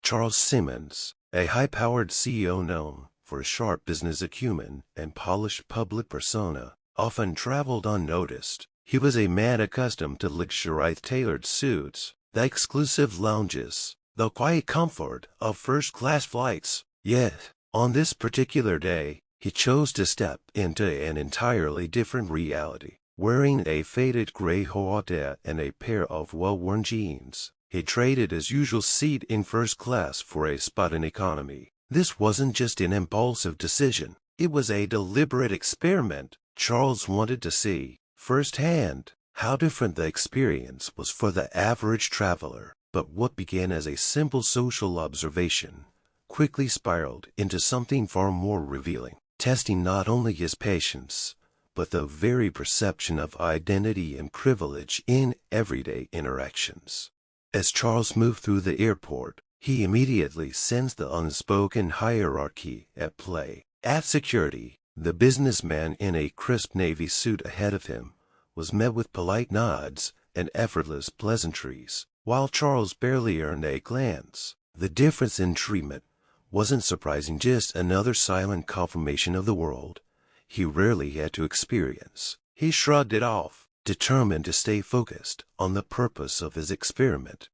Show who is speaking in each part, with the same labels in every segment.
Speaker 1: Charles Simmons, a high-powered CEO known for his sharp business acumen and polished public persona, often traveled unnoticed. He was a man accustomed to luxurious tailored suits, the exclusive lounges, the quiet comfort of first-class flights. Yet, on this particular day, he chose to step into an entirely different reality. Wearing a faded gray hoodie and a pair of well-worn jeans, he traded his usual seat in first class for a spot in economy. This wasn't just an impulsive decision. It was a deliberate experiment. Charles wanted to see, firsthand, how different the experience was for the average traveler. But what began as a simple social observation quickly spiraled into something far more revealing, testing not only his patience, but the very perception of identity and privilege in everyday interactions. As Charles moved through the airport, he immediately sensed the unspoken hierarchy at play. At security, the businessman in a crisp navy suit ahead of him was met with polite nods and effortless pleasantries, while Charles barely earned a glance. The difference in treatment wasn't surprising, just another silent confirmation of the world he rarely had to experience. He shrugged it off, determined to stay focused on the purpose of his experiment.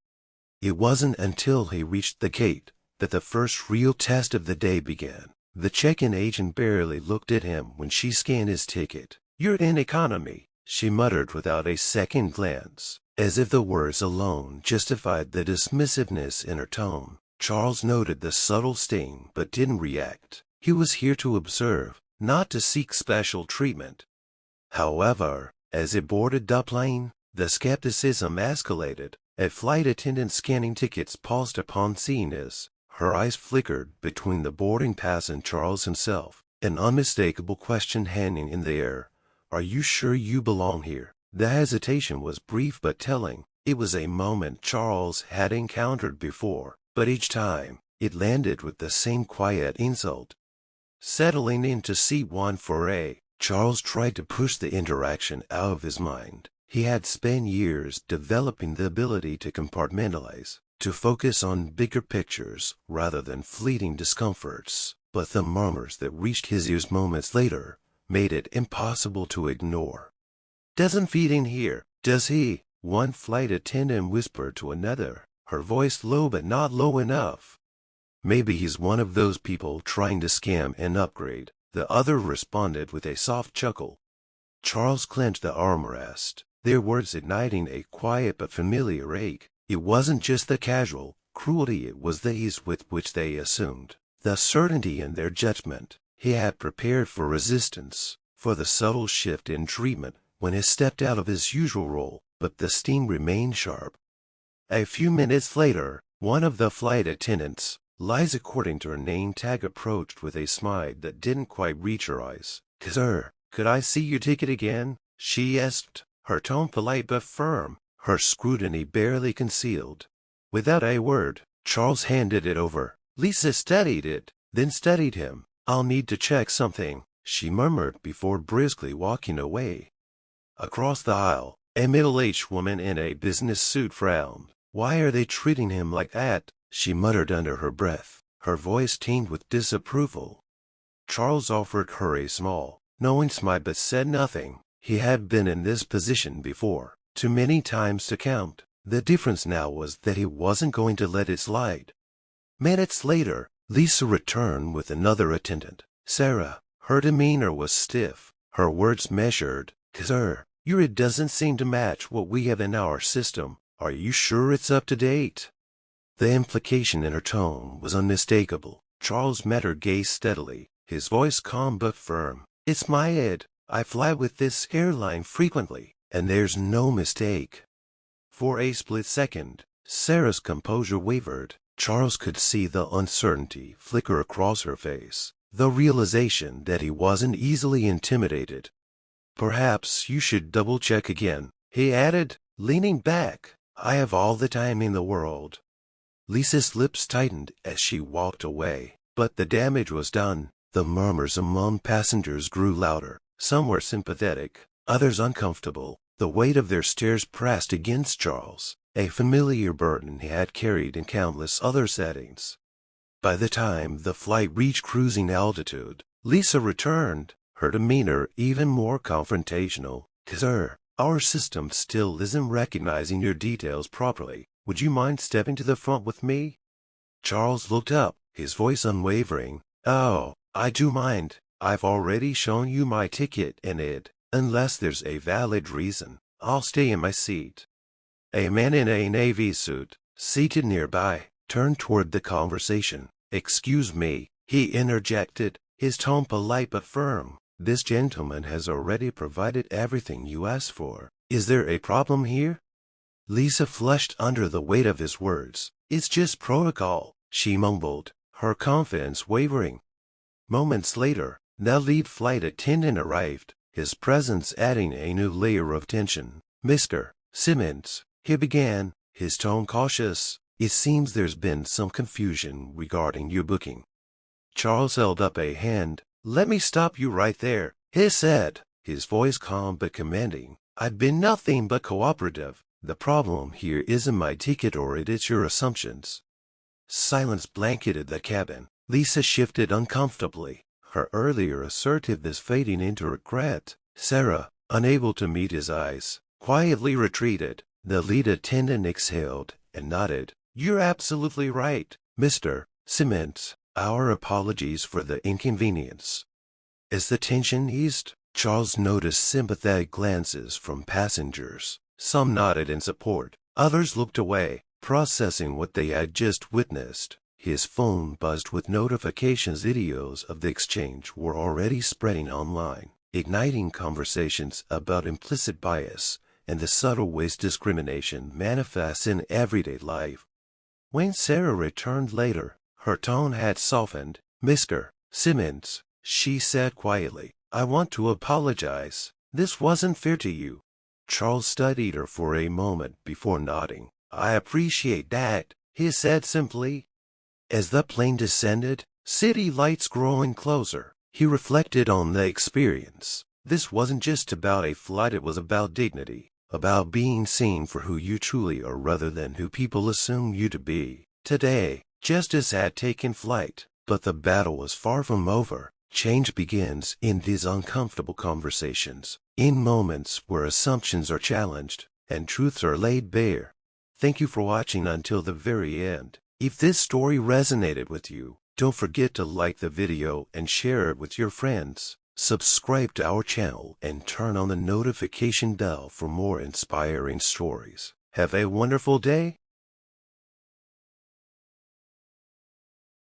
Speaker 1: It wasn't until he reached the gate that the first real test of the day began. The check-in agent barely looked at him when she scanned his ticket. "You're in economy," she muttered without a second glance, as if the words alone justified the dismissiveness in her tone. Charles noted the subtle sting but didn't react. He was here to observe, not to seek special treatment. However, as he boarded the plane, the skepticism escalated. A flight attendant scanning tickets paused upon seeing this. Her eyes flickered between the boarding pass and Charles himself, an unmistakable question hanging in the air. "Are you sure you belong here?" The hesitation was brief but telling. It was a moment Charles had encountered before, but each time, it landed with the same quiet insult. Settling into seat 148, Charles tried to push the interaction out of his mind. He had spent years developing the ability to compartmentalize, to focus on bigger pictures rather than fleeting discomforts. But the murmurs that reached his ears moments later made it impossible to ignore. "Doesn't fit in here, does he?" one flight attendant whispered to another, her voice low but not low enough. "Maybe he's one of those people trying to scam an upgrade," the other responded with a soft chuckle. Charles clenched the armrest, their words igniting a quiet but familiar ache. It wasn't just the casual cruelty, it was the ease with which they assumed, the certainty in their judgment. He had prepared for resistance, for the subtle shift in treatment when he stepped out of his usual role, but the sting remained sharp. A few minutes later, one of the flight attendants, Liza according to her name tag, approached with a smile that didn't quite reach her eyes. "Sir, could I see your ticket again?" she asked, her tone polite but firm, her scrutiny barely concealed. Without a word, Charles handed it over. Lisa studied it, then studied him. "I'll need to check something," she murmured before briskly walking away. Across the aisle, a middle-aged woman in a business suit frowned. "Why are they treating him like that?" she muttered under her breath, her voice tinged with disapproval. Charles offered her a small, knowing smile but said nothing. He had been in this position before, too many times to count. The difference now was that he wasn't going to let it slide. Minutes later, Lisa returned with another attendant, Sarah. Her demeanor was stiff, her words measured. "Sir, your it doesn't seem to match what we have in our system. Are you sure it's up to date?" The implication in her tone was unmistakable. Charles met her gaze steadily, his voice calm but firm. "It's my id. I fly with this airline frequently, and there's no mistake." For a split second, Sarah's composure wavered. Charles could see the uncertainty flicker across her face, the realization that he wasn't easily intimidated. "Perhaps you should double-check again," he added, leaning back. "I have all the time in the world." Lisa's lips tightened as she walked away, but the damage was done. The murmurs among passengers grew louder. Some were sympathetic, others uncomfortable. The weight of their stares pressed against Charles, a familiar burden he had carried in countless other settings. By the time the flight reached cruising altitude, Lisa returned, her demeanor even more confrontational. "Sir, our system still isn't recognizing your details properly. Would you mind stepping to the front with me?" Charles looked up, his voice unwavering. "Oh, I do mind. I've already shown you my ticket and unless there's a valid reason, I'll stay in my seat." A man in a navy suit, seated nearby, turned toward the conversation. "Excuse me," he interjected, his tone polite but firm. "This gentleman has already provided everything you asked for. Is there a problem here?" Lisa flushed under the weight of his words. "It's just protocol," she mumbled, her confidence wavering. Moments later, the lead flight attendant arrived, his presence adding a new layer of tension. "Mr. Simmons," he began, his tone cautious, "it seems there's been some confusion regarding your booking." Charles held up a hand. "Let me stop you right there," he said, his voice calm but commanding. "I've been nothing but cooperative. The problem here isn't my ticket or it's your assumptions." Silence blanketed the cabin. Lisa shifted uncomfortably, her earlier assertiveness fading into regret. Sarah, unable to meet his eyes, quietly retreated. The lead attendant exhaled and nodded. "You're absolutely right, Mr. Simmons. Our apologies for the inconvenience." As the tension eased, Charles noticed sympathetic glances from passengers. Some nodded in support, others looked away, processing what they had just witnessed. His phone buzzed with notifications. Videos of the exchange were already spreading online, igniting conversations about implicit bias and the subtle ways discrimination manifests in everyday life. When Sarah returned later, her tone had softened. "Mr. Simmons," she said quietly, "I want to apologize. This wasn't fair to you." Charles studied her for a moment before nodding. "I appreciate that," he said simply. As the plane descended, city lights growing closer, he reflected on the experience. This wasn't just about a flight, it was about dignity, about being seen for who you truly are rather than who people assume you to be. Today, justice had taken flight, but the battle was far from over. Change begins in these uncomfortable conversations, in moments where assumptions are challenged and truths are laid bare. Thank you for watching until the very end. If this story resonated with you, don't forget to like the video and share it with your friends. Subscribe to our channel and turn on the notification bell for more inspiring stories. Have a wonderful day.